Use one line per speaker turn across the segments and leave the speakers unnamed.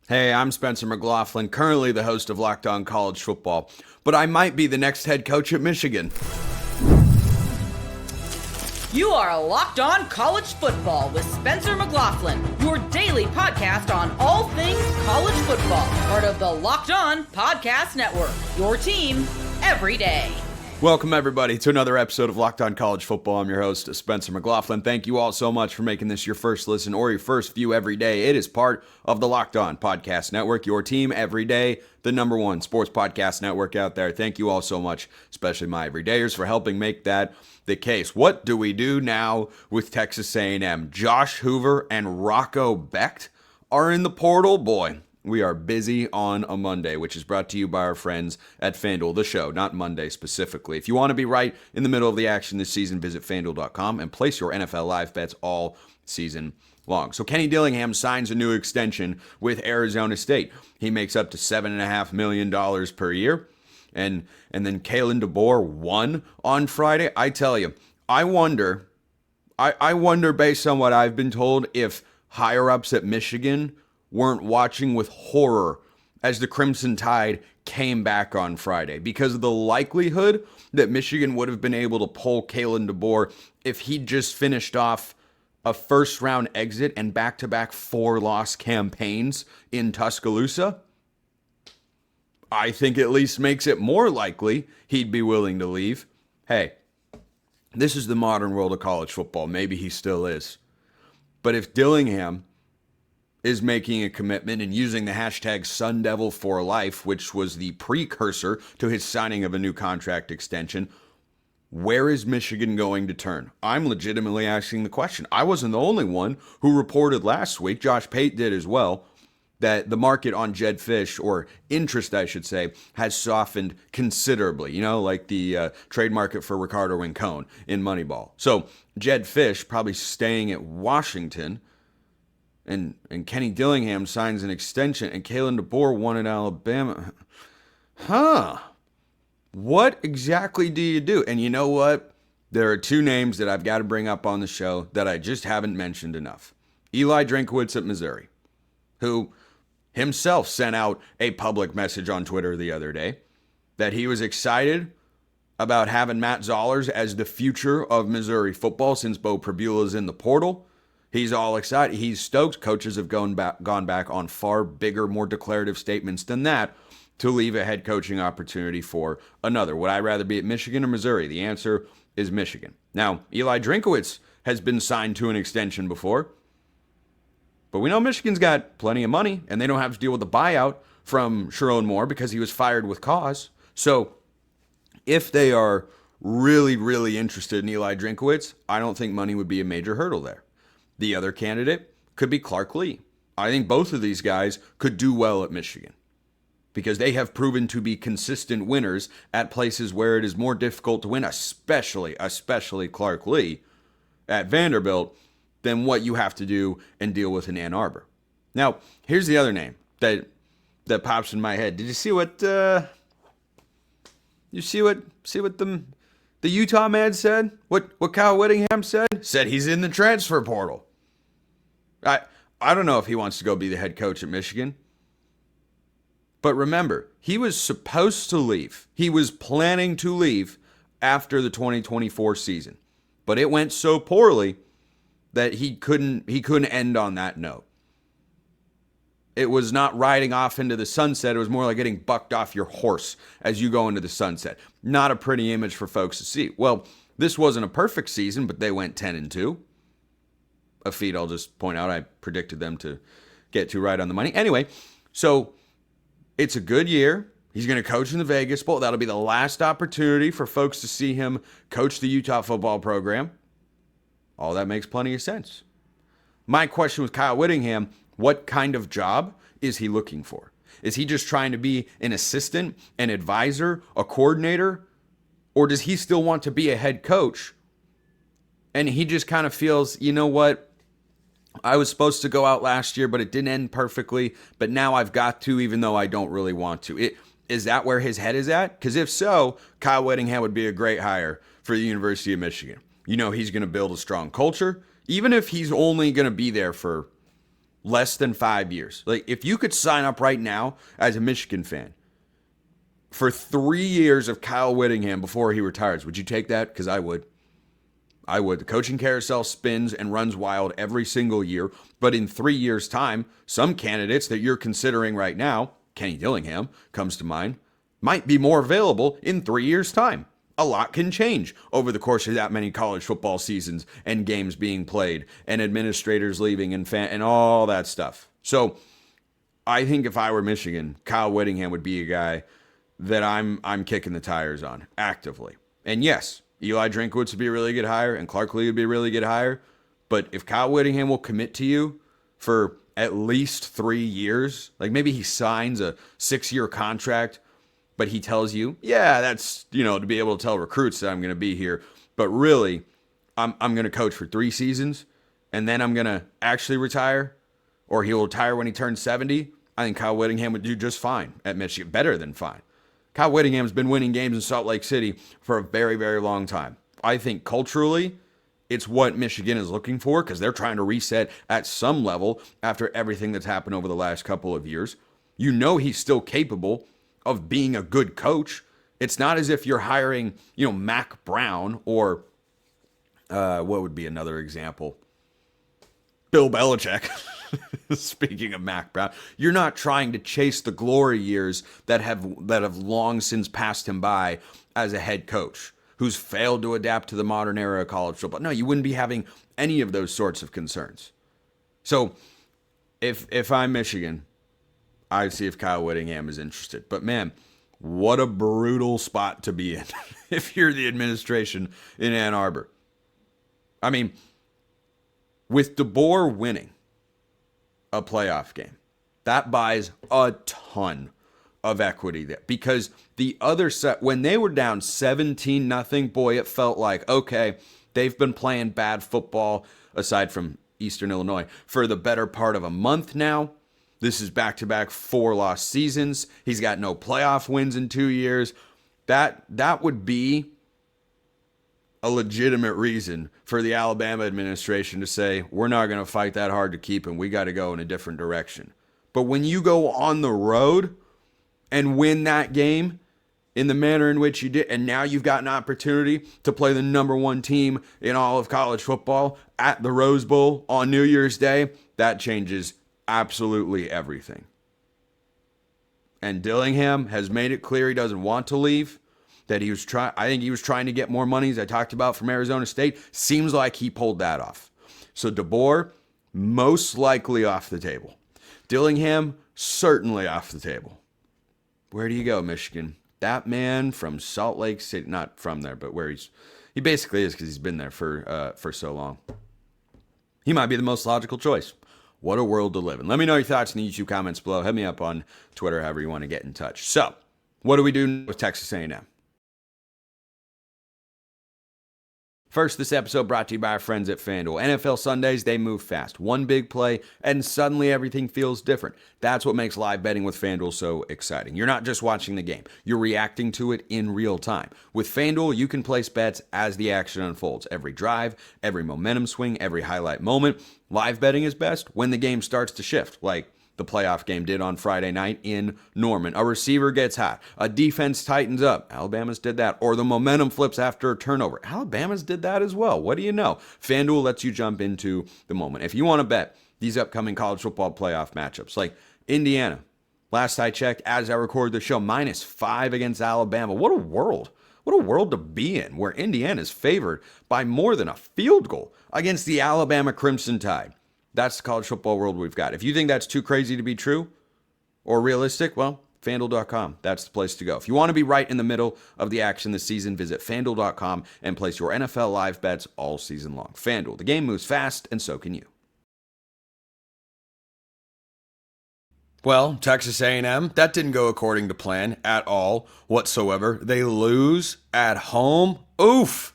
Hey, I'm Spencer McLaughlin, currently the host of Locked On College Football, but I might be the next head coach at Michigan.
You are Locked On College Football with Spencer McLaughlin, your daily podcast on all things college football, part of the Locked On Podcast Network, your team every day.
Welcome, everybody, to another episode of Locked On College Football. I'm your host, Spencer McLaughlin. Thank you all so much for making this your first listen or your first view every day. It is part of the Locked On Podcast Network, your team every day, the number one sports podcast network out there. Thank you all so much, especially my everydayers, for helping make that the case. What do we do now with Texas A&M? Josh Hoover and Rocco Becht are in the portal. Boy, we are busy on a Monday, which is brought to you by our friends at FanDuel, the show, not Monday specifically. If you want to be right in the middle of the action this season, visit FanDuel.com and place your NFL live bets all season long. So Kenny Dillingham signs a new extension with Arizona State. He makes up to $7.5 million per year. And then Kalen DeBoer won on Friday. I tell you, I wonder based on what I've been told, if higher-ups at Michigan weren't watching with horror as the Crimson Tide came back on Friday, because of the likelihood that Michigan would have been able to pull Kalen DeBoer if he just finished off a first-round exit and back-to-back 4-loss campaigns in Tuscaloosa. I think at least makes it more likely he'd be willing to leave. Hey, this is the modern world of college football. Maybe he still is. But if Dillingham is making a commitment and using the hashtag #SunDevilForLife, which was the precursor to his signing of a new contract extension, where is Michigan going to turn? I'm legitimately asking the question. I wasn't the only one who reported last week, Josh Pate did as well, that the market on Jedd Fisch, or interest I should say, has softened considerably, like the trade market for Ricardo Rincon in Moneyball. So Jedd Fisch probably staying at Washington, and Kenny Dillingham signs an extension, and Kalen DeBoer won at Alabama. What exactly do you do? And you know what? There are two names that I've got to bring up on the show that I just haven't mentioned enough. Eli Drinkwitz at Missouri, who himself sent out a public message on Twitter the other day that he was excited about having Matt Zollers as the future of Missouri football since Bo Pribula's in the portal. He's all excited. He's stoked. Coaches have gone back on far bigger, more declarative statements than that to leave a head coaching opportunity for another. Would I rather be at Michigan or Missouri? The answer is Michigan. Now, Eli Drinkwitz has been signed to an extension before, but we know Michigan's got plenty of money, and they don't have to deal with the buyout from Sharon Moore because he was fired with cause. So if they are really, really interested in Eli Drinkwitz, I don't think money would be a major hurdle there. The other candidate could be Clark Lee. I think both of these guys could do well at Michigan because they have proven to be consistent winners at places where it is more difficult to win, especially Clark Lee at Vanderbilt, than what you have to do and deal with in Ann Arbor. Now, here's the other name that pops in my head. Did you see what the Utah man said? What Kyle Whittingham said? Said he's in the transfer portal. I don't know if he wants to go be the head coach at Michigan. But remember, he was supposed to leave. He was planning to leave after the 2024 season. But it went so poorly that he couldn't end on that note. It was not riding off into the sunset. It was more like getting bucked off your horse as you go into the sunset. Not a pretty image for folks to see. Well, this wasn't a perfect season, but they went 10-2. A feat I'll just point out I predicted them to get to right on the money. Anyway, so it's a good year. He's going to coach in the Vegas Bowl. That'll be the last opportunity for folks to see him coach the Utah football program. All that makes plenty of sense. My question with Kyle Whittingham, what kind of job is he looking for? Is he just trying to be an assistant, an advisor, a coordinator? Or does he still want to be a head coach? And he just kind of feels, you know what? I was supposed to go out last year, but it didn't end perfectly. But now I've got to, even though I don't really want to. Is that where his head is at? Because if so, Kyle Whittingham would be a great hire for the University of Michigan. He's going to build a strong culture. Even if he's only going to be there for, less than 5 years. Like, if you could sign up right now as a Michigan fan for 3 years of Kyle Whittingham before he retires, would you take that? Because I would. I would. The coaching carousel spins and runs wild every single year. But in 3 years' time, some candidates that you're considering right now, Kenny Dillingham comes to mind, might be more available in 3 years' time. A lot can change over the course of that many college football seasons and games being played and administrators leaving and all that stuff. So I think if I were Michigan, Kyle Whittingham would be a guy that I'm kicking the tires on actively. And yes, Eli Drinkwitz would be a really good hire, and Clark Lee would be a really good hire. But if Kyle Whittingham will commit to you for at least 3 years, like maybe he signs a 6-year contract, but he tells you, yeah, that's, to be able to tell recruits that I'm going to be here. But really, I'm going to coach for 3 seasons, and then I'm going to actually retire, or he'll retire when he turns 70. I think Kyle Whittingham would do just fine at Michigan, better than fine. Kyle Whittingham's been winning games in Salt Lake City for a very, very long time. I think culturally, it's what Michigan is looking for because they're trying to reset at some level after everything that's happened over the last couple of years. He's still capable of being a good coach. It's not as if you're hiring, Mac Brown or what would be another example? Bill Belichick. Speaking of Mac Brown, you're not trying to chase the glory years that have long since passed him by as a head coach who's failed to adapt to the modern era of college football. No, you wouldn't be having any of those sorts of concerns. So if I'm Michigan, I'd see if Kyle Whittingham is interested. But man, what a brutal spot to be in if you're the administration in Ann Arbor. I mean, with DeBoer winning a playoff game, that buys a ton of equity there, because the other set, when they were down 17-0, boy, it felt like, okay, they've been playing bad football, aside from Eastern Illinois, for the better part of a month now. This is back-to-back 4-loss seasons. He's got no playoff wins in 2 years. That would be a legitimate reason for the Alabama administration to say, we're not going to fight that hard to keep him. We got to go in a different direction. But when you go on the road and win that game in the manner in which you did, and now you've got an opportunity to play the number 1 team in all of college football at the Rose Bowl on New Year's Day, that changes absolutely everything. And Dillingham has made it clear he doesn't want to leave. That I think he was trying to get more money, as I talked about, from Arizona State. Seems like he pulled that off. So DeBoer, most likely off the table. Dillingham, certainly off the table. Where do you go, Michigan? That man from Salt Lake City, not from there, but where he basically is, because he's been there for so long. He might be the most logical choice. What a world to live in. Let me know your thoughts in the YouTube comments below. Hit me up on Twitter, however you want to get in touch. So, what do we do with Texas A&M? First, this episode brought to you by our friends at FanDuel. NFL Sundays, they move fast. One big play, and suddenly everything feels different. That's what makes live betting with FanDuel so exciting. You're not just watching the game. You're reacting to it in real time. With FanDuel, you can place bets as the action unfolds. Every drive, every momentum swing, every highlight moment. Live betting is best when the game starts to shift, like the playoff game did on Friday night in Norman. A receiver gets hot. A defense tightens up. Alabama's did that. Or the momentum flips after a turnover. Alabama's did that as well. What do you know? FanDuel lets you jump into the moment. If you want to bet these upcoming college football playoff matchups, like Indiana, last I checked, as I record the show, -5 against Alabama. What a world. What a world to be in, where Indiana is favored by more than a field goal against the Alabama Crimson Tide. That's the college football world we've got. If you think that's too crazy to be true or realistic, well, FanDuel.com. That's the place to go. If you want to be right in the middle of the action this season, visit FanDuel.com and place your NFL live bets all season long. FanDuel, the game moves fast, and so can you. Well, Texas A&M, that didn't go according to plan at all whatsoever. They lose at home. Oof,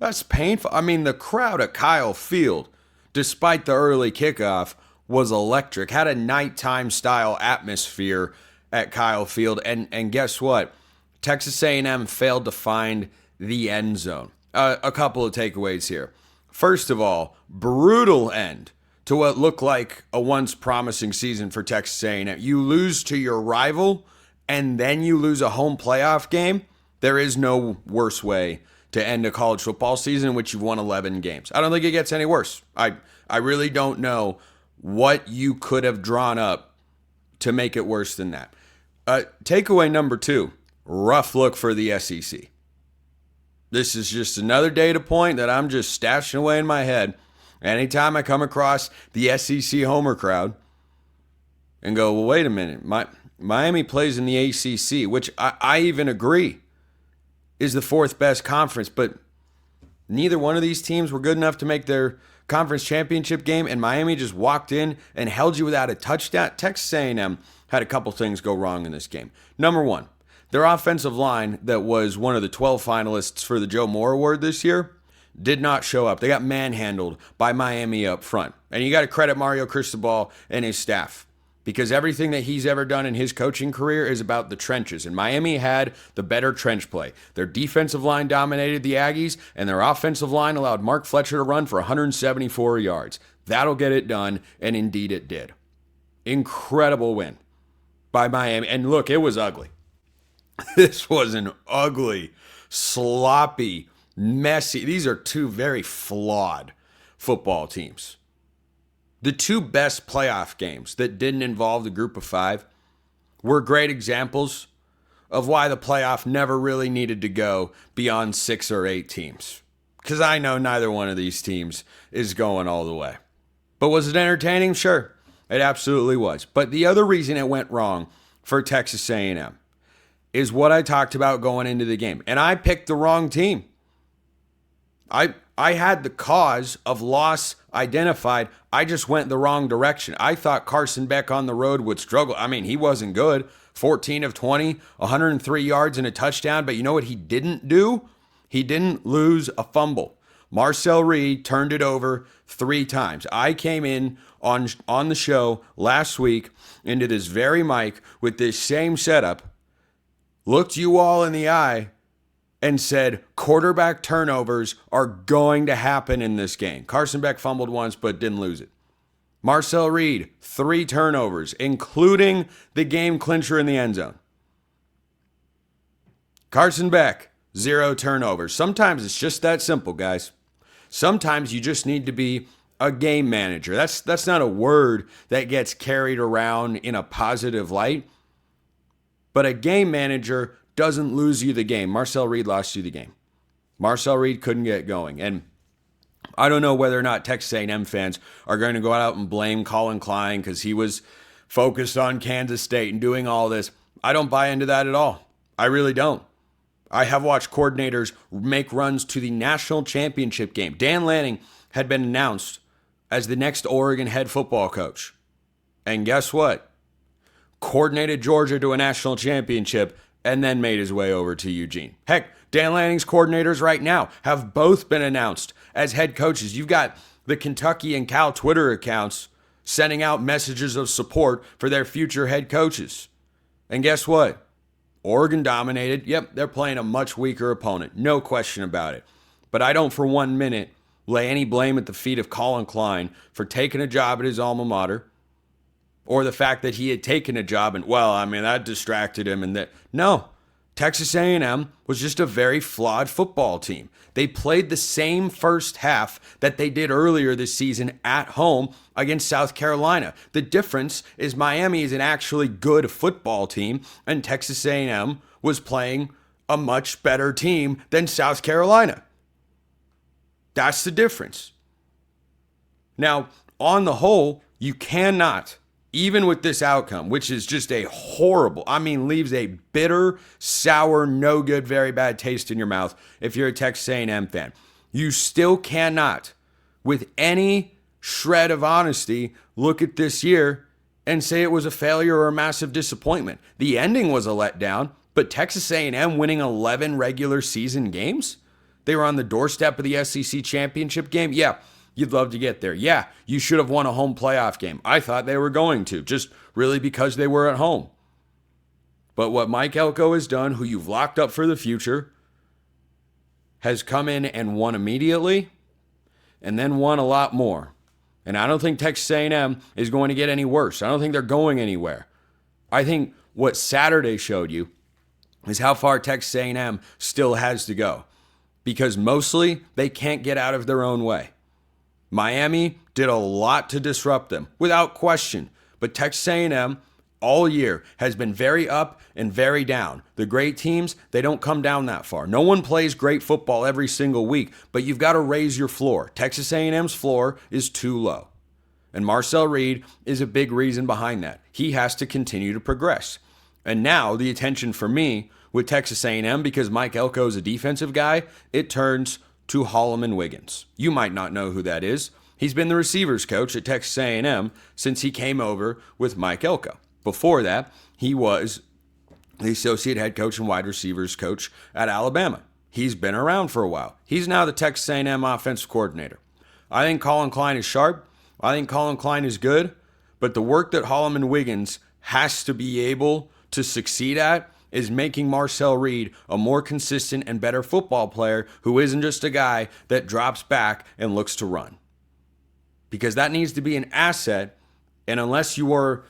that's painful. I mean, the crowd at Kyle Field, despite the early kickoff, was electric. Had a nighttime style atmosphere at Kyle Field. And guess what? Texas A&M failed to find the end zone. A couple of takeaways here. First of all, brutal end to what looked like a once promising season for Texas A&M. You lose to your rival and then you lose a home playoff game. There is no worse way to end a college football season in which you've won 11 games. I don't think it gets any worse. I really don't know what you could have drawn up to make it worse than that. Takeaway number 2, rough look for the SEC. This is just another data point that I'm just stashing away in my head. Anytime I come across the SEC homer crowd and go, well, wait a minute, Miami plays in the ACC, which I even agree is the 4th best conference, but neither one of these teams were good enough to make their conference championship game, and Miami just walked in and held you without a touchdown. Texas A&M had a couple things go wrong in this game. Number 1, their offensive line that was one of the 12 finalists for the Joe Moore Award this year did not show up. They got manhandled by Miami up front. And you got to credit Mario Cristobal and his staff, because everything that he's ever done in his coaching career is about the trenches. And Miami had the better trench play. Their defensive line dominated the Aggies, and their offensive line allowed Mark Fletcher to run for 174 yards. That'll get it done, and indeed it did. Incredible win by Miami. And look, it was ugly. This was an ugly, sloppy, messy. These are 2 very flawed football teams. The 2 best playoff games that didn't involve the group of 5 were great examples of why the playoff never really needed to go beyond 6 or 8 teams. Because I know neither one of these teams is going all the way. But was it entertaining? Sure, it absolutely was. But the other reason it went wrong for Texas A&M is what I talked about going into the game. And I picked the wrong team. I had the cause of loss identified. I just went the wrong direction. I thought Carson Beck on the road would struggle. I mean, he wasn't good. 14 of 20, 103 yards and a touchdown. But you know what he didn't do? He didn't lose a fumble. Marcel Reed turned it over 3 times. I came in on the show last week into this very mic with this same setup, looked you all in the eye, and said quarterback turnovers are going to happen in this game. Carson Beck fumbled once but didn't lose it. Marcel Reed, 3 turnovers, including the game clincher in the end zone. Carson Beck, 0 turnovers. Sometimes it's just that simple, guys. Sometimes you just need to be a game manager. That's not a word that gets carried around in a positive light. But a game manager doesn't lose you the game. Marcel Reed lost you the game. Marcel Reed couldn't get going. And I don't know whether or not Texas A&M fans are going to go out and blame Colin Klein because he was focused on Kansas State and doing all this. I don't buy into that at all. I really don't. I have watched coordinators make runs to the national championship game. Dan Lanning had been announced as the next Oregon head football coach. And guess what? Coordinated Georgia to a national championship and then made his way over to Eugene. Heck, Dan Lanning's coordinators right now have both been announced as head coaches. You've got the Kentucky and Cal Twitter accounts sending out messages of support for their future head coaches. And guess what? Oregon dominated. Yep, they're playing a much weaker opponent. No question about it. But I don't for 1 minute lay any blame at the feet of Colin Klein for taking a job at his alma mater, or the fact that he had taken a job and, well, I mean, that distracted him. And that, no, Texas A&M was just a very flawed football team. They played the same first half that they did earlier this season at home against South Carolina. The difference is Miami is an actually good football team, and Texas A&M was playing a much better team than South Carolina. That's the difference. Now, on the whole, you cannot, even with this outcome, which is just a horrible, leaves a bitter, sour, no good, very bad taste in your mouth if you're a Texas A&M fan. You still cannot, with any shred of honesty, look at this year and say it was a failure or a massive disappointment. The ending was a letdown, but Texas A&M winning 11 regular season games? They were on the doorstep of the SEC championship game? Yeah. You'd love to get there. Yeah, you should have won a home playoff game. I thought they were going to, just really because they were at home. But what Mike Elko has done, who you've locked up for the future, has come in and won immediately and then won a lot more. And I don't think Texas A&M is going to get any worse. I don't think they're going anywhere. I think what Saturday showed you is how far Texas A&M still has to go, because mostly they can't get out of their own way. Miami did a lot to disrupt them, without question, but Texas A&M all year has been very up and very down. The great teams, they don't come down that far. No one plays great football every single week, but you've got to raise your floor. Texas A&M's floor is too low. And Marcel Reed is a big reason behind that. He has to continue to progress. And now the attention for me with Texas A&M, because Mike Elko is a defensive guy, it turns to Holloman Wiggins. You might not know who that is. He's been the receivers coach at Texas A&M since he came over with Mike Elko. Before that, he was the associate head coach and wide receivers coach at Alabama. He's been around for a while. He's now the Texas A&M offensive coordinator. I think Colin Klein is sharp. I think Colin Klein is good. But the work that Holloman Wiggins has to be able to succeed at is making Marcel Reed a more consistent and better football player who isn't just a guy that drops back and looks to run. Because that needs to be an asset, and unless you are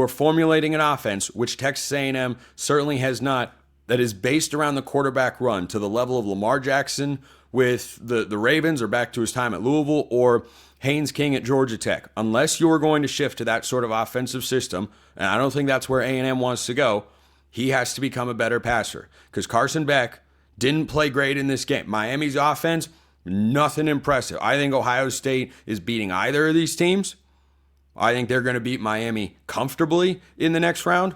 formulating an offense, which Texas A&M certainly has not, that is based around the quarterback run to the level of Lamar Jackson with the Ravens, or back to his time at Louisville, or Haynes King at Georgia Tech. Unless you are going to shift to that sort of offensive system, and I don't think that's where A&M wants to go, he has to become a better passer. Because Carson Beck didn't play great in this game. Miami's offense, nothing impressive. I think Ohio State is beating either of these teams. I think they're going to beat Miami comfortably in the next round.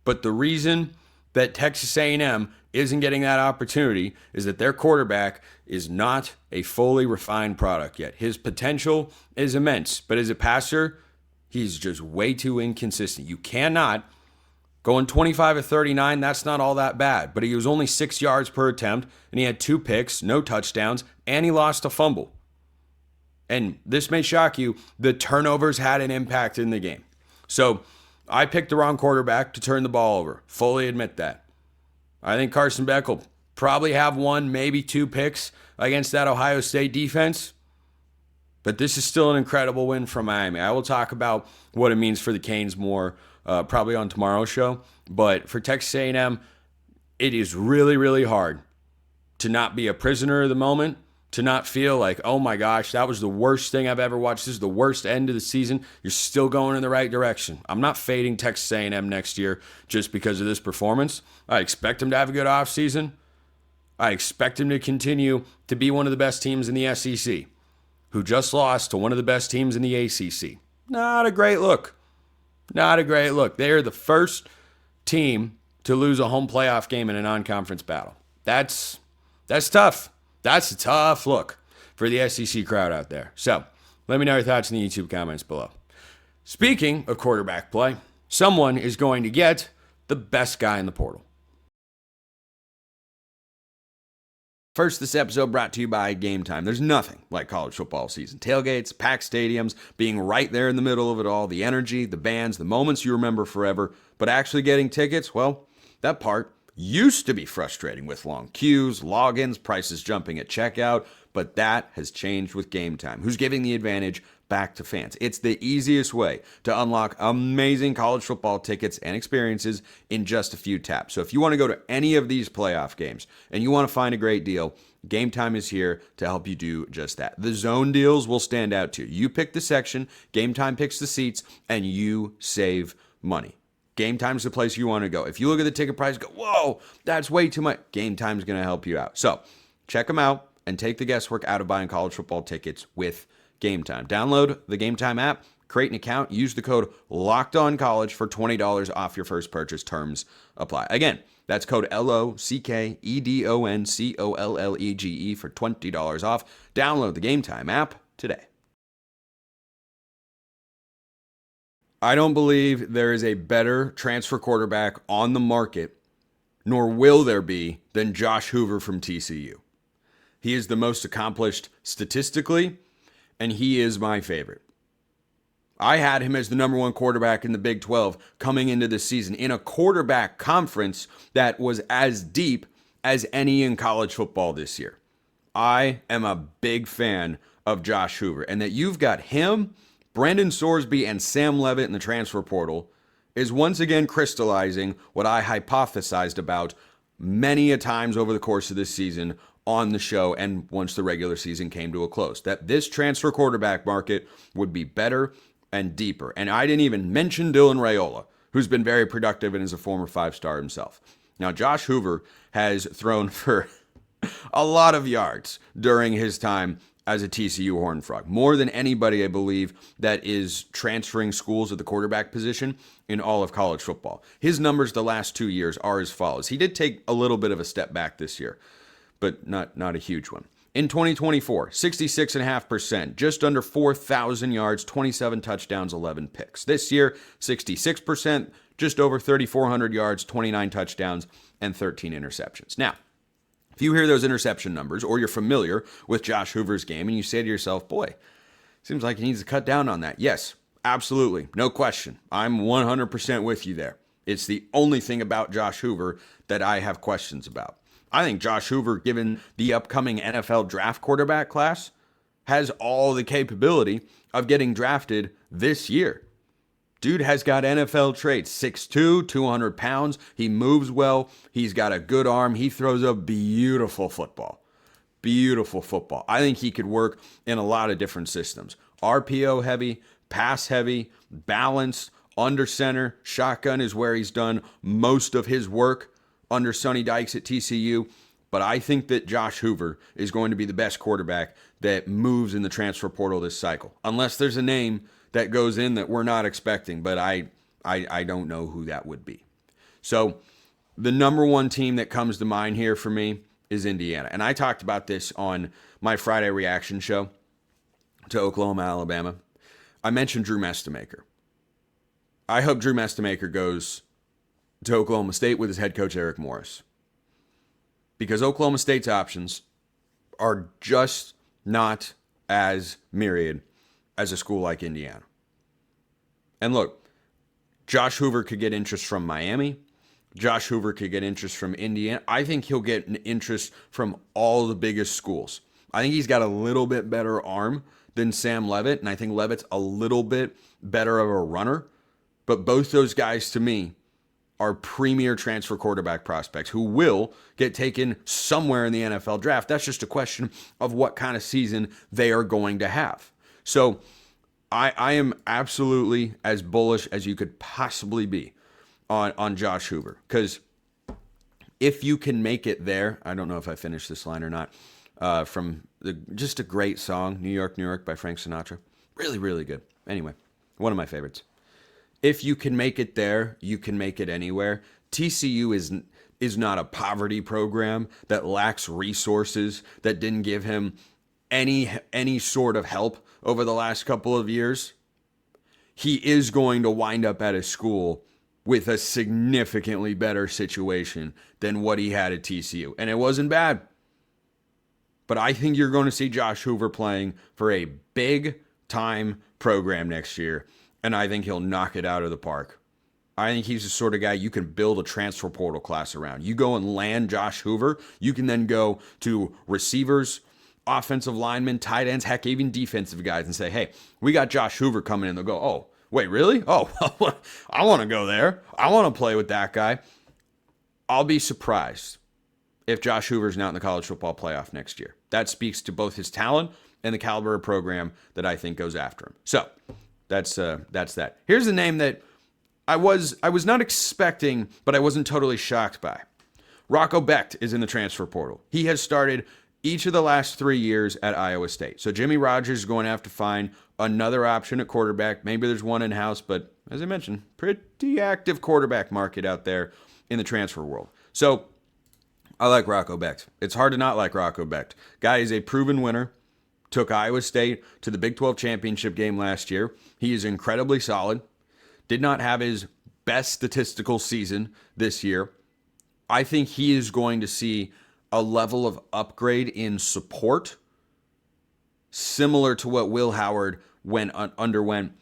But the reason that Texas A&M isn't getting that opportunity is that their quarterback is not a fully refined product yet. His potential is immense, but as a passer, he's just way too inconsistent. You cannot going 25 of 39, that's not all that bad, but he was only 6 yards per attempt, and he had 2 picks, no touchdowns, and he lost a fumble. And this may shock you, the turnovers had an impact in the game. So I picked the wrong quarterback to turn the ball over. Fully admit that. I think Carson Beck will probably have 1, maybe 2 picks against that Ohio State defense. But this is still an incredible win from Miami. I will talk about what it means for the Canes more probably on tomorrow's show. But for Texas A&M, it is really, really hard to not be a prisoner of the moment, to not feel like, oh my gosh, that was the worst thing I've ever watched. This is the worst end of the season. You're still going in the right direction. I'm not fading Texas A&M next year just because of this performance. I expect him to have a good offseason. I expect him to continue to be one of the best teams in the SEC, who just lost to one of the best teams in the ACC. Not a great look. Not a great look. They are the first team to lose a home playoff game in a non-conference battle. That's tough. That's a tough look for the SEC crowd out there. So let me know your thoughts in the YouTube comments below. Speaking of quarterback play, someone is going to get the best guy in the portal. First, this episode brought to you by Game Time. There's nothing like college football season. Tailgates, packed stadiums, being right there in the middle of it all, the energy, the bands, the moments you remember forever. But actually getting tickets, well, that part used to be frustrating with long queues, logins, prices jumping at checkout, but that has changed with Game Time, who's giving the advantage back to fans. It's the easiest way to unlock amazing college football tickets and experiences in just a few taps. So if you want to go to any of these playoff games and you want to find a great deal, Game Time is here to help you do just that. The zone deals will stand out to you. You pick the section, Game Time picks the seats, and you save money. Game Time's the place you want to go. If you look at the ticket price, go, whoa, that's way too much. Game Time's going to help you out. So check them out and take the guesswork out of buying college football tickets with Game Time. Download the Game Time app, create an account, use the code LOCKEDONCollege for $20 off your first purchase. Terms apply. Again, that's code LOCKEDONCOLLEGE for $20 off. Download the Game Time app today. I don't believe there is a better transfer quarterback on the market, nor will there be, than Josh Hoover from TCU. He is the most accomplished statistically, and he is my favorite. I had him as the number 1 quarterback in the Big 12 coming into this season in a quarterback conference that was as deep as any in college football this year. I am a big fan of Josh Hoover, and that you've got him, Brandon Sorsby, and Sam Levitt in the transfer portal is once again crystallizing what I hypothesized about many a times over the course of this season on the show and once the regular season came to a close, that this transfer quarterback market would be better and deeper. And I didn't even mention Dylan Raiola, who's been very productive and is a former 5-star himself. Now, Josh Hoover has thrown for a lot of yards during his time as a TCU Horned Frog. More than anybody, I believe, that is transferring schools at the quarterback position in all of college football. His numbers the last 2 years are as follows. He did take a little bit of a step back this year, but not a huge one. In 2024, 66.5%, just under 4,000 yards, 27 touchdowns, 11 picks. This year, 66%, just over 3,400 yards, 29 touchdowns, and 13 interceptions. Now, if you hear those interception numbers or you're familiar with Josh Hoover's game and you say to yourself, boy, seems like he needs to cut down on that. Yes, absolutely. No question. I'm 100% with you there. It's the only thing about Josh Hoover that I have questions about. I think Josh Hoover, given the upcoming NFL draft quarterback class, has all the capability of getting drafted this year. Dude has got NFL traits, 6'2", 200 pounds. He moves well. He's got a good arm. He throws a beautiful football. Beautiful football. I think he could work in a lot of different systems. RPO heavy, pass heavy, balanced, under center. Shotgun is where he's done most of his work under Sonny Dykes at TCU. But I think that Josh Hoover is going to be the best quarterback that moves in the transfer portal this cycle. Unless there's a name that goes in that we're not expecting, but I don't know who that would be. So the number one team that comes to mind here for me is Indiana. And I talked about this on my Friday reaction show to Oklahoma, Alabama. I mentioned Drew Mestamaker. I hope Drew Mestamaker goes to Oklahoma State with his head coach, Eric Morris. Because Oklahoma State's options are just not as myriad as a school like Indiana. And look, Josh Hoover could get interest from Miami. Josh Hoover could get interest from Indiana. I think he'll get an interest from all the biggest schools. I think he's got a little bit better arm than Sam Levitt, and I think Levitt's a little bit better of a runner. But both those guys, to me, are premier transfer quarterback prospects who will get taken somewhere in the NFL draft. That's just a question of what kind of season they are going to have. So I am absolutely as bullish as you could possibly be on Josh Hoover. Because if you can make it there, I don't know if I finished this line or not, from just a great song, New York, New York by Frank Sinatra. Really, really good. Anyway, one of my favorites. If you can make it there, you can make it anywhere. TCU is not a poverty program that lacks resources, that didn't give him any sort of help over the last couple of years. He is going to wind up at a school with a significantly better situation than what he had at TCU. And it wasn't bad. But I think you're going to see Josh Hoover playing for a big-time program next year. And I think he'll knock it out of the park. I think he's the sort of guy you can build a transfer portal class around. You go and land Josh Hoover. You can then go to receivers, offensive linemen, tight ends, heck, even defensive guys and say, hey, we got Josh Hoover coming in. They'll go, oh, wait, really? Oh, I want to go there. I want to play with that guy. I'll be surprised if Josh Hoover's not in the college football playoff next year. That speaks to both his talent and the caliber of program that I think goes after him. So that's that. Here's a name that I was not expecting, but I wasn't totally shocked by. Rocco Becht is in the transfer portal. He has started each of the last 3 years at Iowa State. So Jimmy Rogers is going to have to find another option at quarterback. Maybe there's one in-house, but as I mentioned, pretty active quarterback market out there in the transfer world. So I like Rocco Becht. It's hard to not like Rocco Becht. Guy is a proven winner. Took Iowa State to the Big 12 championship game last year. He is incredibly solid. Did not have his best statistical season this year. I think he is going to see a level of upgrade in support similar to what Will Howard underwent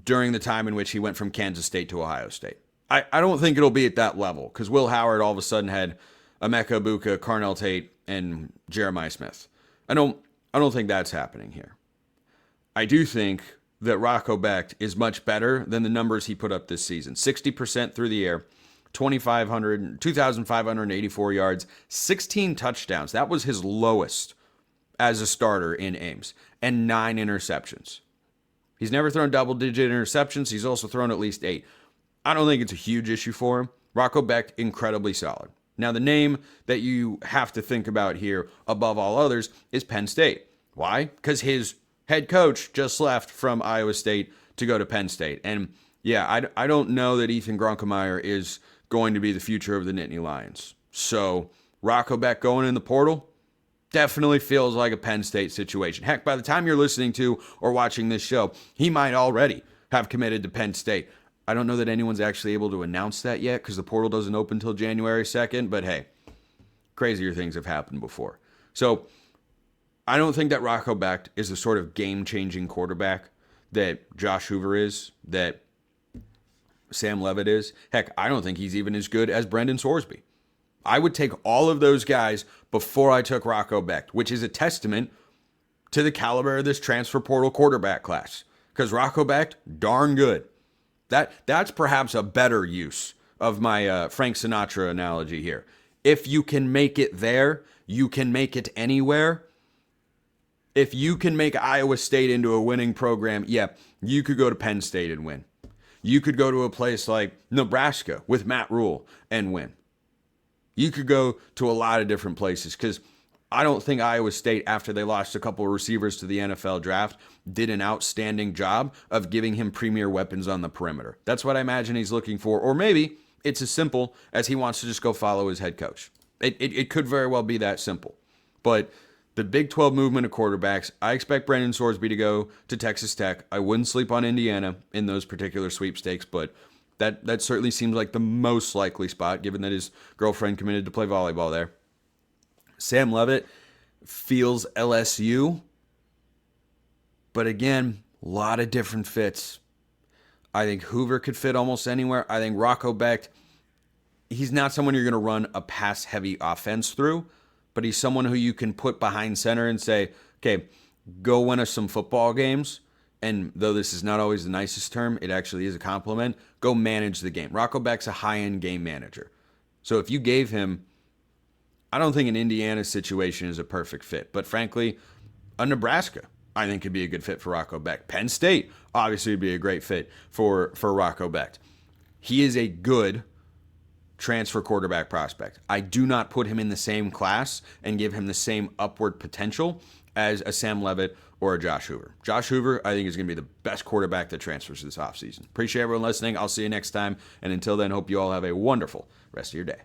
during the time in which he went from Kansas State to Ohio State. I don't think it'll be at that level because Will Howard all of a sudden had Emeka Egbuka, Carnell Tate, and Jeremiah Smith. I don't think that's happening here. I do think that Rocco Becht is much better than the numbers he put up this season. 60% through the air, 2,584 yards, 16 touchdowns. That was his lowest as a starter in Ames, and 9 interceptions. He's never thrown double-digit interceptions. He's also thrown at least 8. I don't think it's a huge issue for him. Rocco Becht, incredibly solid. Now, the name that you have to think about here above all others is Penn State. Why? Because his head coach just left from Iowa State to go to Penn State. And yeah, I don't know that Ethan Grunkemeyer is going to be the future of the Nittany Lions. So Rocco Becht going in the portal definitely feels like a Penn State situation. Heck, by the time you're listening to or watching this show, he might already have committed to Penn State. I don't know that anyone's actually able to announce that yet because the portal doesn't open until January 2nd, but hey, crazier things have happened before. So I don't think that Rocco Becht is the sort of game-changing quarterback that Josh Hoover is, that Sam Leavitt is. Heck, I don't think he's even as good as Brendan Sorsby. I would take all of those guys before I took Rocco Becht, which is a testament to the caliber of this transfer portal quarterback class. Because Rocco Becht, darn good. That's perhaps a better use of my Frank Sinatra analogy here. If you can make it there, you can make it anywhere. If you can make Iowa State into a winning program, yeah, you could go to Penn State and win. You could go to a place like Nebraska with Matt Rule and win. You could go to a lot of different places because I don't think Iowa State, after they lost a couple of receivers to the NFL draft, did an outstanding job of giving him premier weapons on the perimeter. That's what I imagine he's looking for. Or maybe it's as simple as he wants to just go follow his head coach. It could very well be that simple. But the Big 12 movement of quarterbacks, I expect Brendan Sorsby to go to Texas Tech. I wouldn't sleep on Indiana in those particular sweepstakes, but that certainly seems like the most likely spot, given that his girlfriend committed to play volleyball there. Sam Leavitt feels LSU, but again, a lot of different fits. I think Hoover could fit almost anywhere. I think Rocco Becht, he's not someone you're going to run a pass-heavy offense through, but he's someone who you can put behind center and say, okay, go win us some football games. And though this is not always the nicest term, it actually is a compliment. Go manage the game. Rocco Becht's a high-end game manager. So if you gave him, I don't think an Indiana situation is a perfect fit, but frankly, a Nebraska, I think could be a good fit for Rocco Becht. Penn State, obviously, would be a great fit for Rocco Becht. He is a good transfer quarterback prospect. I do not put him in the same class and give him the same upward potential as a Sam Leavitt or a Josh Hoover. Josh Hoover, I think, is going to be the best quarterback that transfers this offseason. Appreciate everyone listening. I'll see you next time. And until then, hope you all have a wonderful rest of your day.